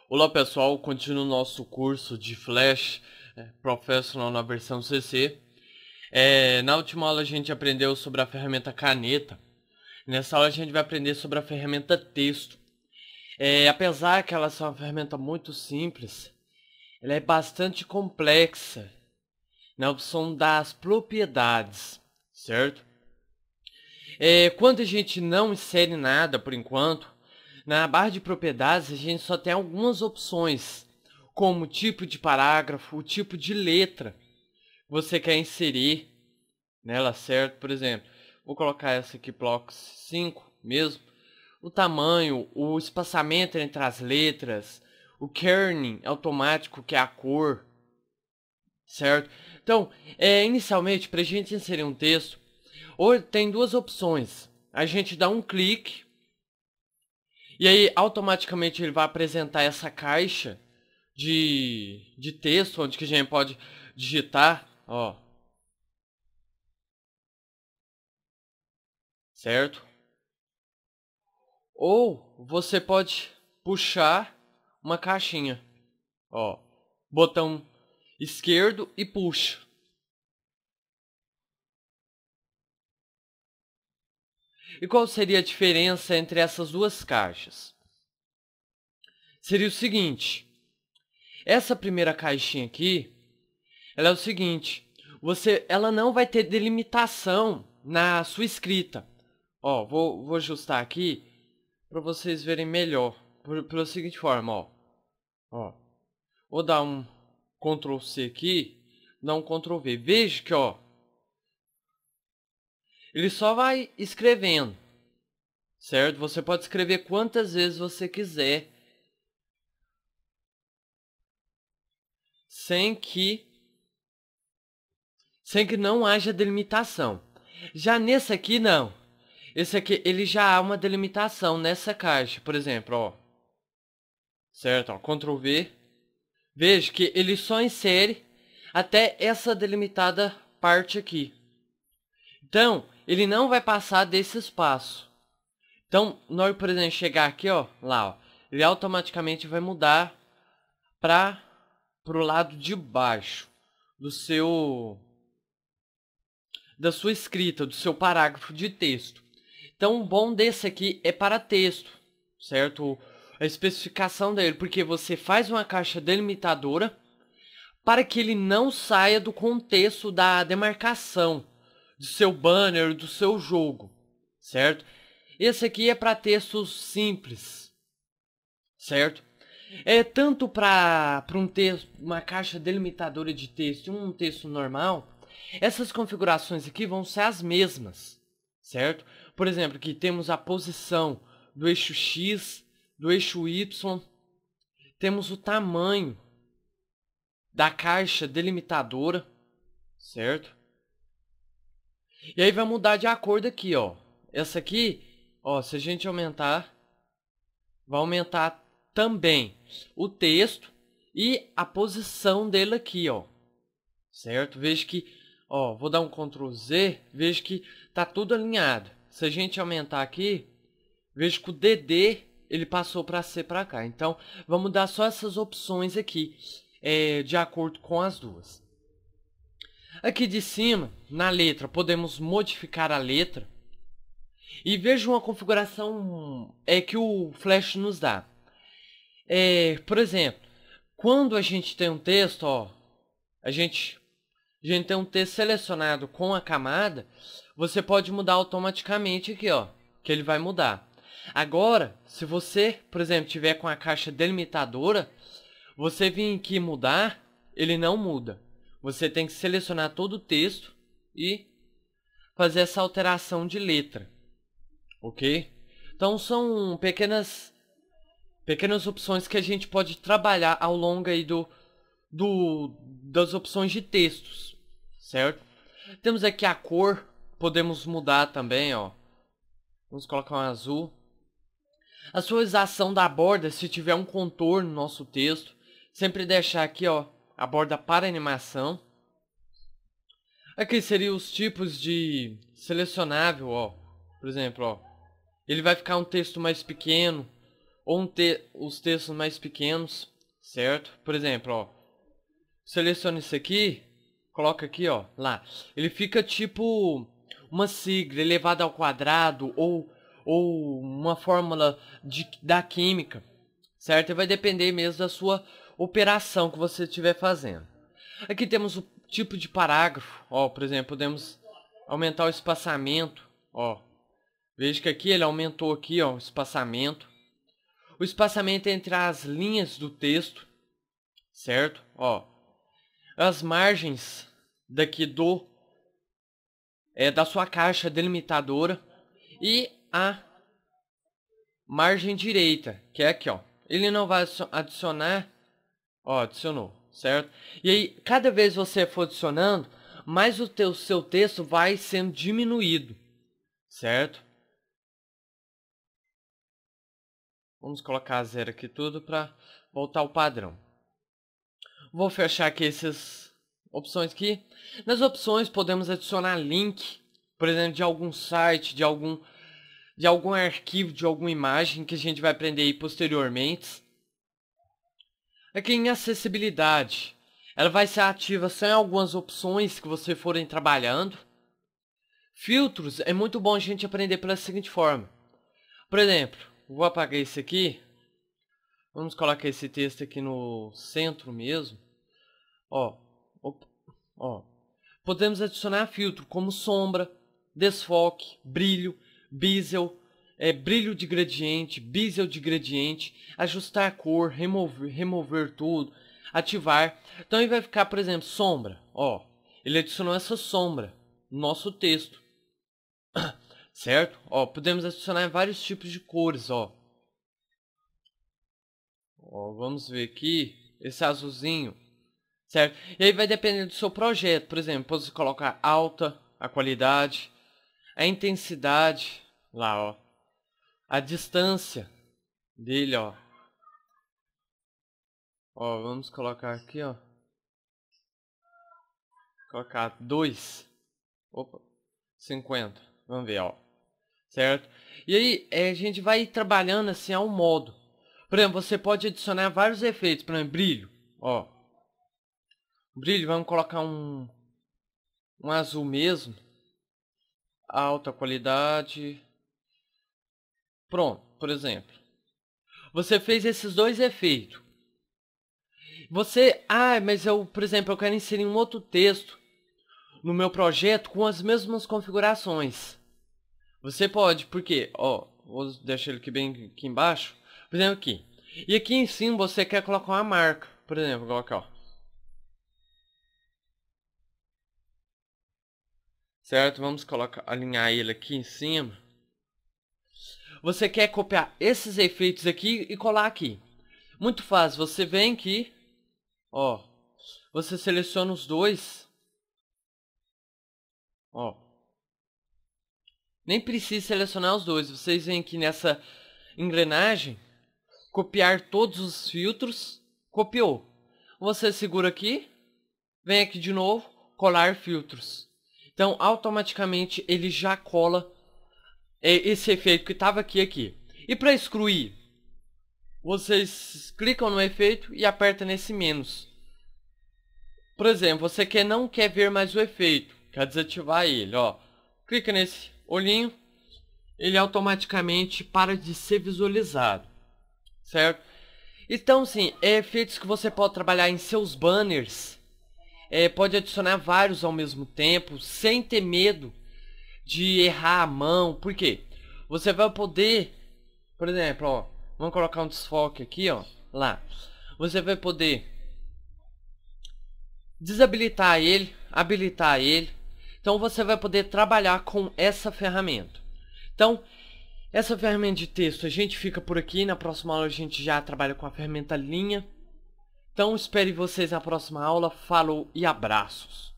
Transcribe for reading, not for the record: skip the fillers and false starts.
Olá pessoal, continuo o nosso curso de Flash Professional na versão CC. Na última aula a gente aprendeu sobre a ferramenta caneta. Nessa aula a gente vai aprender sobre a ferramenta texto. Apesar que ela é uma ferramenta muito simples, ela é bastante complexa na opção das propriedades, certo? Quando a gente não insere nada por enquanto, na barra de propriedades a gente só tem algumas opções, como o tipo de parágrafo, o tipo de letra que você quer inserir nela, certo? Por exemplo, vou colocar essa aqui, bloco 5 mesmo. O tamanho, o espaçamento entre as letras, o kerning automático, que é a cor, certo? Então, inicialmente, para a gente inserir um texto, ou tem duas opções. A gente dá um clique e aí automaticamente ele vai apresentar essa caixa de texto, onde que a gente pode digitar, ó, certo? Ou você pode puxar uma caixinha, ó, botão esquerdo e puxa. E qual seria a diferença entre essas duas caixas? Seria o seguinte, essa primeira caixinha aqui, ela é o seguinte, ela não vai ter delimitação na sua escrita. Ó, vou ajustar aqui para vocês verem melhor, pela seguinte forma, ó. Vou dar um Ctrl C aqui, dar um Ctrl V. Veja que, ó, ele só vai escrevendo, certo? Você pode escrever quantas vezes você quiser, sem que não haja delimitação. Já nesse aqui, não. Esse aqui, ele já há uma delimitação nessa caixa, por exemplo, ó. Certo, ó, Ctrl V. Veja que ele só insere até essa delimitada parte aqui. Então, ele não vai passar desse espaço. Então, nós, por exemplo, chegar aqui, ó, lá, ó, ele automaticamente vai mudar para o lado de baixo da sua escrita, do seu parágrafo de texto. Então, o bom desse aqui é para texto, certo? A especificação dele, porque você faz uma caixa delimitadora para que ele não saia do contexto da demarcação do seu banner, do seu jogo, certo? Esse aqui é para textos simples, certo? Tanto para um texto, uma caixa delimitadora de texto e um texto normal, essas configurações aqui vão ser as mesmas, certo? Por exemplo, aqui temos a posição do eixo X, do eixo Y, temos o tamanho da caixa delimitadora, certo? E aí vai mudar de acordo aqui, ó. Essa aqui, ó, se a gente aumentar, vai aumentar também o texto e a posição dele aqui, ó. Certo? Veja que, ó, vou dar um Ctrl Z, veja que tá tudo alinhado. Se a gente aumentar aqui, veja que o DD ele passou para C para cá. Então, vamos dar só essas opções aqui, de acordo com as duas. Aqui de cima, na letra, podemos modificar a letra. E veja uma configuração que o Flash nos dá. Por exemplo, quando a gente tem um texto, ó, a gente tem um texto selecionado com a camada, você pode mudar automaticamente aqui, ó, que ele vai mudar. Agora, se você, por exemplo, tiver com a caixa delimitadora, você vir aqui mudar, ele não muda. Você tem que selecionar todo o texto e fazer essa alteração de letra, ok? Então são pequenas opções que a gente pode trabalhar ao longo aí das opções de textos, certo? Temos aqui a cor, podemos mudar também, ó. Vamos colocar um azul. A suavização da borda, se tiver um contorno no nosso texto, sempre deixar aqui, ó, a borda para animação. Aqui seriam os tipos de selecionável, ó. Por exemplo, ó, ele vai ficar um texto mais pequeno, ou os textos mais pequenos, certo? Por exemplo, ó, seleciona isso aqui, coloca aqui, ó, lá. Ele fica tipo uma sigla elevada ao quadrado ou uma fórmula da química, certo? E vai depender mesmo da sua operação que você estiver fazendo. Aqui temos o tipo de parágrafo, ó, por exemplo, podemos aumentar o espaçamento, ó. Veja que aqui ele aumentou aqui, ó, o espaçamento entre as linhas do texto, certo? Ó, as margens daqui da sua caixa delimitadora e a margem direita, que é aqui, ó. Ele não vai adicionar, ó, adicionou, certo? E aí, cada vez você for adicionando, mais o seu texto vai sendo diminuído, certo? Vamos colocar zero aqui tudo para voltar ao padrão. Vou fechar aqui essas opções aqui. Nas opções podemos adicionar link, por exemplo, de algum site, de algum arquivo, de alguma imagem que a gente vai aprender aí posteriormente. Aqui em acessibilidade, ela vai ser ativa só em algumas opções que você forem trabalhando. Filtros, é muito bom a gente aprender pela seguinte forma. Por exemplo, vou apagar esse aqui. Vamos colocar esse texto aqui no centro mesmo. Ó, podemos adicionar filtro como sombra, desfoque, brilho, bezel, brilho de gradiente, bezel de gradiente, ajustar a cor, remover tudo, ativar. Então ele vai ficar, por exemplo, sombra. Ó, ele adicionou essa sombra no nosso texto, certo? Ó, podemos adicionar vários tipos de cores, ó. Ó, vamos ver aqui esse azulzinho, certo? E aí vai depender do seu projeto. Por exemplo, pode colocar alta a qualidade, a intensidade, lá, ó, a distância dele, ó. Ó, vamos colocar aqui, ó. Colocar 2. Opa, 50. Vamos ver, ó. Certo? E aí, a gente vai trabalhando assim ao modo. Por exemplo, você pode adicionar vários efeitos. Por exemplo, brilho, ó. Brilho, vamos colocar um azul mesmo. Alta qualidade. Pronto, por exemplo. Você fez esses dois efeitos. Mas eu, por exemplo, eu quero inserir um outro texto no meu projeto com as mesmas configurações. Você pode, porque, ó, vou deixar ele aqui bem aqui embaixo. Por exemplo, aqui. E aqui em cima você quer colocar uma marca. Por exemplo, igual aqui, ó. Certo? Vamos alinhar ele aqui em cima. Você quer copiar esses efeitos aqui e colar aqui. Muito fácil. Você vem aqui, ó. Você seleciona os dois. Ó. Nem precisa selecionar os dois. Vocês vêm aqui nessa engrenagem. Copiar todos os filtros. Copiou. Você segura aqui. Vem aqui de novo. Colar filtros. Então, automaticamente, ele já cola esse efeito que estava aqui. E para excluir, vocês clicam no efeito e apertam nesse menos. Por exemplo, você não quer ver mais o efeito, quer desativar ele, ó. Clica nesse olhinho, ele automaticamente para de ser visualizado, certo? Então, sim, efeitos que você pode trabalhar em seus banners. Pode adicionar vários ao mesmo tempo, sem ter medo de errar a mão. Por quê? Você vai poder, por exemplo, ó, vamos colocar um desfoque aqui, ó, lá. Você vai poder desabilitar ele, habilitar ele. Então você vai poder trabalhar com essa ferramenta. Então, essa ferramenta de texto a gente fica por aqui. Na próxima aula a gente já trabalha com a ferramenta linha. Então espere vocês na próxima aula. Falou e abraços.